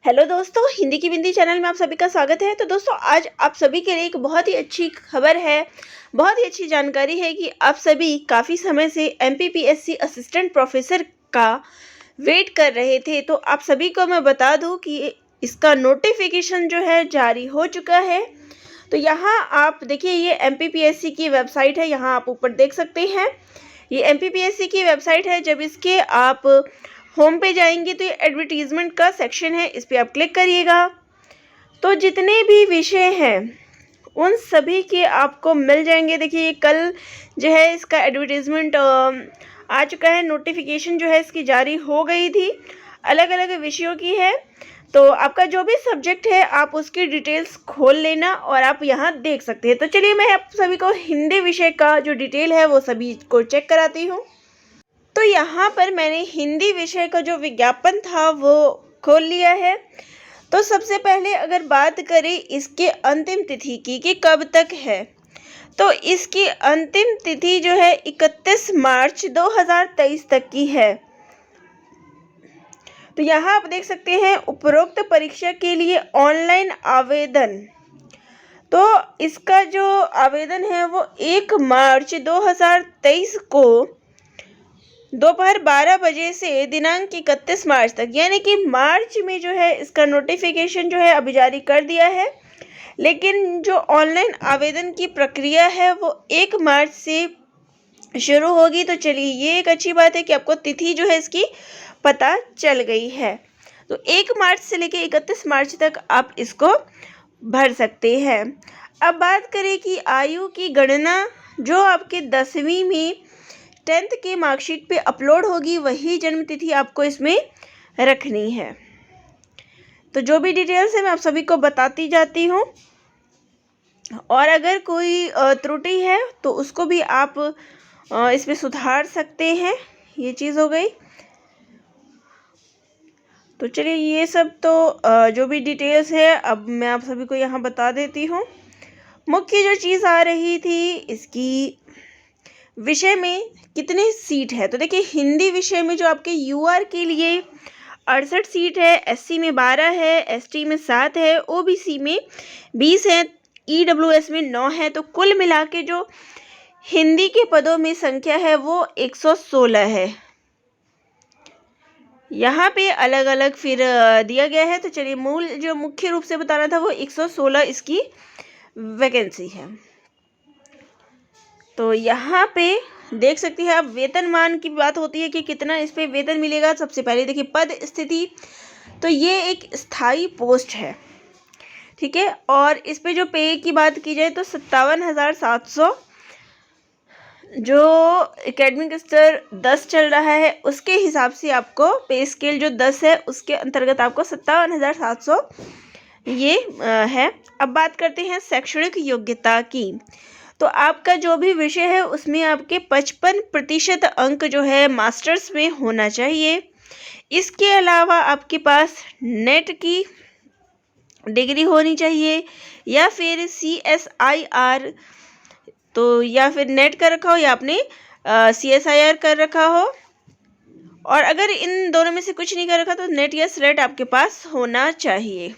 Hello दोस्तों, हिंदी की बिंदी channel में आप सभी का स्वागत है। तो दोस्तों, आज आप सभी के लिए एक बहुत ही अच्छी खबर है, बहुत ही अच्छी जानकारी है कि आप सभी काफ़ी समय से एमपीपीएससी असिस्टेंट प्रोफेसर का वेट कर रहे थे। तो आप सभी को मैं बता दूं कि इसका नोटिफिकेशन जो है जारी हो चुका है। तो यहाँ आप देखिए, ये एमपीपीएससी की वेबसाइट है, यहाँ आप ऊपर देख सकते हैं। ये एमपीपीएससी की वेबसाइट है। जब इसके आप होम पे जाएंगे तो ये एडवर्टीज़मेंट का सेक्शन है, इस पर आप क्लिक करिएगा। तो जितने भी विषय हैं उन सभी के आपको मिल जाएंगे। देखिए, ये कल जो है इसका एडवर्टीज़मेंट आ चुका है, नोटिफिकेशन जो है इसकी जारी हो गई थी, अलग अलग विषयों की है। तो आपका जो भी सब्जेक्ट है आप उसकी डिटेल्स खोल लेना और आप यहाँ देख सकते हैं। तो चलिए, मैं आप सभी को हिंदी विषय का जो डिटेल है वो सभी को चेक कराती हूँ। तो यहाँ पर मैंने हिंदी विषय का जो विज्ञापन था वो खोल लिया है। तो सबसे पहले अगर बात करें इसके अंतिम तिथि की कि कब तक है, तो इसकी अंतिम तिथि जो है 31 मार्च 2023 तक की है। तो यहाँ आप देख सकते हैं उपरोक्त परीक्षा के लिए ऑनलाइन आवेदन। तो इसका जो आवेदन है वो 1 मार्च 2023 को दोपहर 12 बजे से दिनांक 31 मार्च तक, यानी कि मार्च में जो है इसका नोटिफिकेशन जो है अभी जारी कर दिया है। लेकिन जो ऑनलाइन आवेदन की प्रक्रिया है वो 1 मार्च से शुरू होगी। तो चलिए, ये एक अच्छी बात है कि आपको तिथि जो है इसकी पता चल गई है। तो 1 मार्च से लेकर 31 मार्च तक आप इसको भर सकते हैं। अब बात करें कि आयु की गणना जो आपके 10वीं में 10th के मार्कशीट पे अपलोड होगी, वही जन्म तिथि आपको इसमें रखनी है। तो जो भी डिटेल्स है मैं आप सभी को बताती जाती हूँ, और अगर कोई त्रुटि है तो उसको भी आप इसमें सुधार सकते हैं। ये चीज़ हो गई। तो चलिए, ये सब तो जो भी डिटेल्स है अब मैं आप सभी को यहाँ बता देती हूँ। मुख्य जो चीज़ आ रही थी इसकी विषय में कितने सीट है, तो देखिए, हिंदी विषय में जो आपके यूआर के लिए 68 सीट है, एससी में 12 है, एसटी में 7 है, ओबीसी में 20 है, ईडब्ल्यूएस में 9 है। तो कुल मिला के जो हिंदी के पदों में संख्या है वो 116 है। यहाँ पे अलग अलग फिर दिया गया है। तो चलिए, मूल जो मुख्य रूप से बताना था वो 116 इसकी वैकेंसी है। तो यहाँ पे देख सकते हैं आप, वेतनमान की बात होती है कि कितना इस पे वेतन मिलेगा। सबसे पहले देखिए पद स्थिति, तो ये एक स्थायी पोस्ट है, ठीक है। और इस पे जो पे की बात की जाए तो 57,700, जो एकेडमिक स्तर 10 चल रहा है उसके हिसाब से आपको पे स्केल जो 10 है उसके अंतर्गत आपको 57,700 ये है। अब बात करते हैं शैक्षणिक योग्यता की। तो आपका जो भी विषय है उसमें आपके 55% अंक जो है मास्टर्स में होना चाहिए। इसके अलावा आपके पास नेट की डिग्री होनी चाहिए, या फिर CSIR, तो या फिर नेट कर रखा हो या आपने CSIR कर रखा हो। और अगर इन दोनों में से कुछ नहीं कर रखा तो नेट या स्लेट आपके पास होना चाहिए।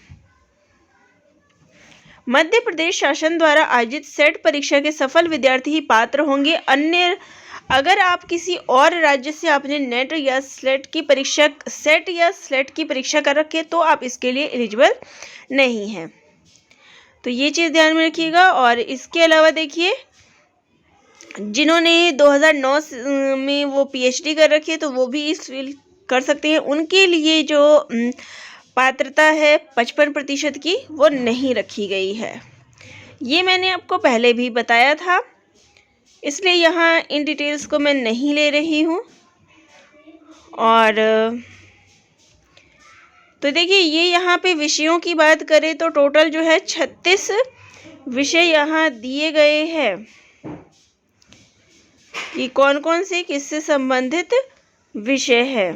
मध्य प्रदेश शासन द्वारा आयोजित सेट परीक्षा के सफल विद्यार्थी ही पात्र होंगे। अन्य अगर आप किसी और राज्य से आपने नेट या स्लेट की परीक्षा, सेट या स्लेट की परीक्षा कर रखी है तो आप इसके लिए एलिजिबल नहीं हैं। तो ये चीज़ ध्यान में रखिएगा। और इसके अलावा देखिए, जिन्होंने 2009 में वो PhD कर रखी है तो वो भी इस कर सकते हैं। उनके लिए जो पात्रता है 55% की वो नहीं रखी गई है। ये मैंने आपको पहले भी बताया था, इसलिए यहाँ इन डिटेल्स को मैं नहीं ले रही हूँ। और तो देखिए, ये यहाँ पे विषयों की बात करें तो टोटल जो है 36 विषय यहाँ दिए गए हैं कि कौन कौन से किससे संबंधित विषय है।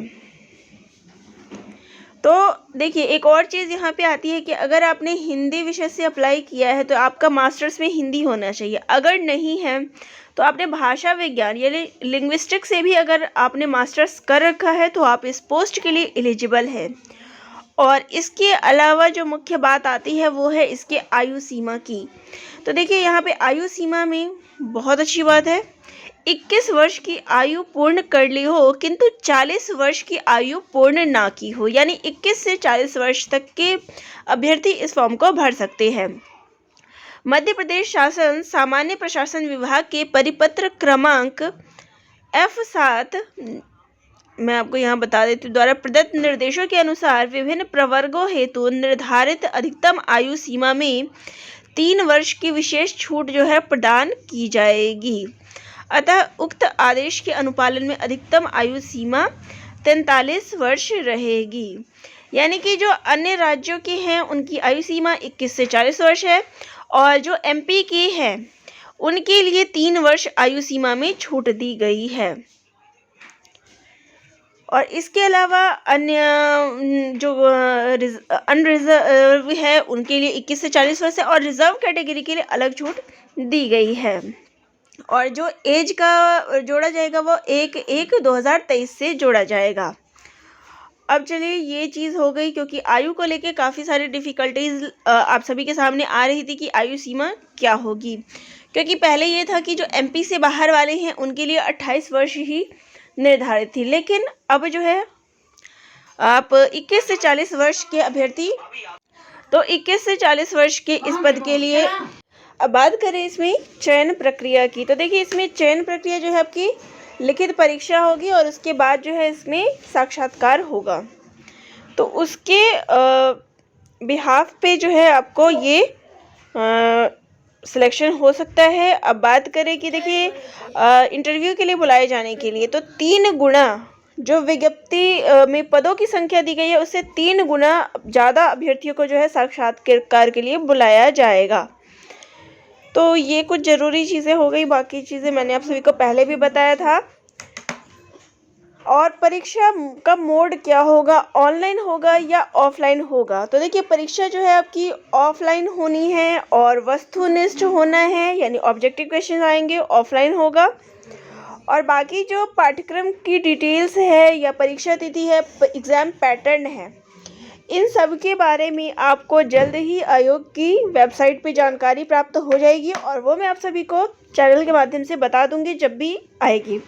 तो देखिए, एक और चीज़ यहाँ पे आती है कि अगर आपने हिंदी विषय से अप्लाई किया है तो आपका मास्टर्स में हिंदी होना चाहिए। अगर नहीं है तो आपने भाषा विज्ञान यानी लिंग्विस्टिक्स से भी अगर आपने मास्टर्स कर रखा है तो आप इस पोस्ट के लिए एलिजिबल हैं। और इसके अलावा जो मुख्य बात आती है वो है इसके आयु सीमा की। तो देखिए यहाँ पे आयु सीमा में बहुत अच्छी बात है, 21 वर्ष की आयु पूर्ण कर ली हो किंतु 40 वर्ष की आयु पूर्ण ना की हो, यानी 21 से 40 वर्ष तक के अभ्यर्थी इस फॉर्म को भर सकते हैं। मध्य प्रदेश शासन सामान्य प्रशासन विभाग के परिपत्र क्रमांक F7 मैं आपको यहाँ बता देती हूँ द्वारा प्रदत्त निर्देशों के अनुसार विभिन्न प्रवर्गों हेतु निर्धारित अधिकतम आयु सीमा में 3 वर्ष की विशेष छूट जो है प्रदान की जाएगी। अतः उक्त आदेश के अनुपालन में अधिकतम आयु सीमा 43 वर्ष रहेगी, यानी कि जो अन्य राज्यों के हैं उनकी आयु सीमा 21 से 40 वर्ष है और जो MP के हैं उनके लिए 3 वर्ष आयु सीमा में छूट दी गई है। और इसके अलावा अन्य जो अनरिजर्व है उनके लिए 21 से 40 वर्ष है और रिजर्व कैटेगरी के लिए अलग छूट दी गई है। और जो एज का जोड़ा जाएगा वो 1/1/2023 से जोड़ा जाएगा। अब चलिए ये चीज़ हो गई, क्योंकि आयु को लेके काफ़ी सारी डिफ़िकल्टीज आप सभी के सामने आ रही थी कि आयु सीमा क्या होगी, क्योंकि पहले ये था कि जो MP से बाहर वाले हैं उनके लिए 28 वर्ष ही निर्धारित थी, लेकिन अब जो है आप 21 से 40 वर्ष के अभ्यर्थी, तो 21 से 40 वर्ष के इस पद के लिए। अब बात करें इसमें चयन प्रक्रिया की, तो देखिए इसमें चयन प्रक्रिया जो है आपकी लिखित परीक्षा होगी और उसके बाद जो है इसमें साक्षात्कार होगा। तो उसके बिहाफ पे जो है आपको ये सिलेक्शन हो सकता है। अब बात करें कि देखिए इंटरव्यू के लिए बुलाए जाने के लिए तो 3 गुना जो विज्ञप्ति में पदों की संख्या दी गई है उससे 3 गुना ज़्यादा अभ्यर्थियों को जो है साक्षात्कार के लिए बुलाया जाएगा। तो ये कुछ ज़रूरी चीज़ें हो गई, बाकी चीज़ें मैंने आप सभी को पहले भी बताया था। और परीक्षा का मोड क्या होगा, ऑनलाइन होगा या ऑफलाइन होगा? तो देखिए परीक्षा जो है आपकी ऑफलाइन होनी है और वस्तुनिष्ठ होना है, यानी ऑब्जेक्टिव क्वेश्चन आएंगे, ऑफलाइन होगा। और बाकी जो पाठ्यक्रम की डिटेल्स है या परीक्षा तिथि है, एग्ज़ाम पैटर्न है, इन सब के बारे में आपको जल्द ही आयोग की वेबसाइट पे जानकारी प्राप्त हो जाएगी और वो मैं आप सभी को चैनल के माध्यम से बता दूंगी जब भी आएगी।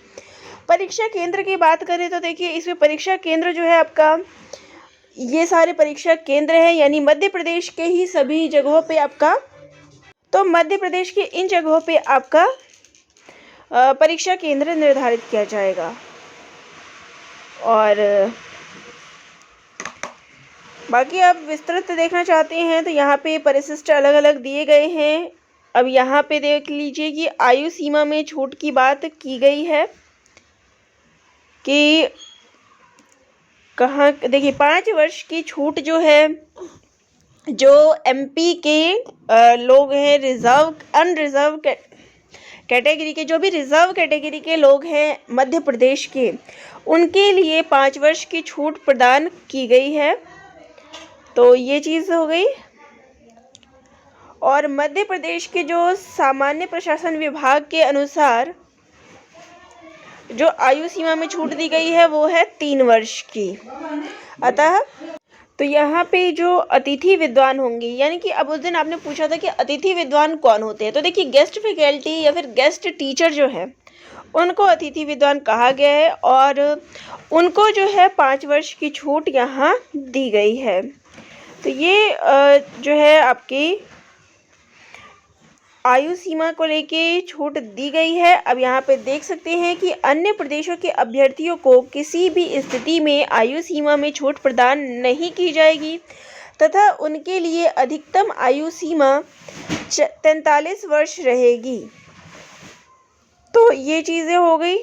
परीक्षा केंद्र की बात करें तो देखिए इसमें परीक्षा केंद्र जो है आपका, ये सारे परीक्षा केंद्र हैं, यानी मध्य प्रदेश के ही सभी जगहों पे आपका, तो मध्य प्रदेश के इन जगहों पे आपका परीक्षा केंद्र निर्धारित किया जाएगा। और बाकी आप विस्तृत देखना चाहते हैं तो यहाँ पे परिशिष्ट अलग अलग दिए गए हैं। अब यहाँ पे देख लीजिए कि आयु सीमा में छूट की बात की गई है कि कहाँ, देखिए 5 वर्ष की छूट जो है, जो MP के लोग हैं, रिजर्व अनरिजर्व कैटेगरी के, जो भी रिजर्व कैटेगरी के लोग हैं मध्य प्रदेश के, उनके लिए 5 वर्ष की छूट प्रदान की गई है। तो ये चीज़ हो गई। और मध्य प्रदेश के जो सामान्य प्रशासन विभाग के अनुसार जो आयु सीमा में छूट दी गई है वो है 3 वर्ष की। अतः तो यहाँ पे जो अतिथि विद्वान होंगे, यानी कि अब उस दिन आपने पूछा था कि अतिथि विद्वान कौन होते हैं, तो देखिए गेस्ट फैकल्टी या फिर गेस्ट टीचर जो है उनको अतिथि विद्वान कहा गया है और उनको जो है 5 वर्ष की छूट यहाँ दी गई है। तो ये जो है आपकी आयु सीमा को लेके छूट दी गई है। अब यहाँ पे देख सकते हैं कि अन्य प्रदेशों के अभ्यर्थियों को किसी भी स्थिति में आयु सीमा में छूट प्रदान नहीं की जाएगी तथा उनके लिए अधिकतम आयु सीमा 43 वर्ष रहेगी। तो ये चीज़ें हो गई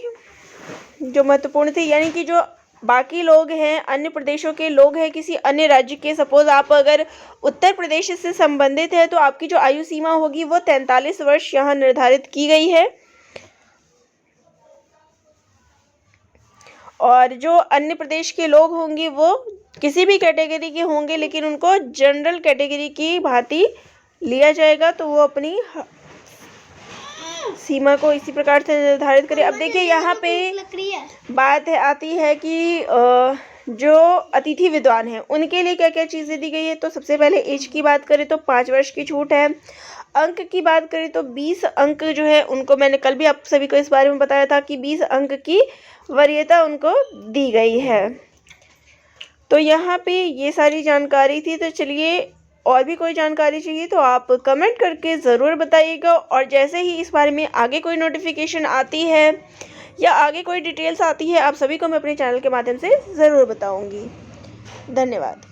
जो महत्वपूर्ण थी, यानी कि जो बाकी लोग हैं, अन्य प्रदेशों के लोग हैं, किसी अन्य राज्य के, सपोज आप अगर उत्तर प्रदेश से संबंधित है तो आपकी जो आयु सीमा होगी वो 43 वर्ष यहाँ निर्धारित की गई है। और जो अन्य प्रदेश के लोग होंगे वो किसी भी कैटेगरी के होंगे, लेकिन उनको जनरल कैटेगरी की भांति लिया जाएगा, तो वो अपनी सीमा को इसी प्रकार से निर्धारित करें। अब देखिए यहाँ पे बात आती है कि जो अतिथि विद्वान हैं उनके लिए क्या क्या चीज़ें दी गई है। तो सबसे पहले एज की बात करें तो 5 वर्ष की छूट है। अंक की बात करें तो 20 अंक जो है उनको, मैंने कल भी आप सभी को इस बारे में बताया था कि 20 अंक की वरीयता उनको दी गई है। तो यहाँ पे ये सारी जानकारी थी। तो चलिए, और भी कोई जानकारी चाहिए तो आप कमेंट करके ज़रूर बताइएगा, और जैसे ही इस बारे में आगे कोई नोटिफिकेशन आती है या आगे कोई डिटेल्स आती है, आप सभी को मैं अपने चैनल के माध्यम से ज़रूर बताऊंगी। धन्यवाद।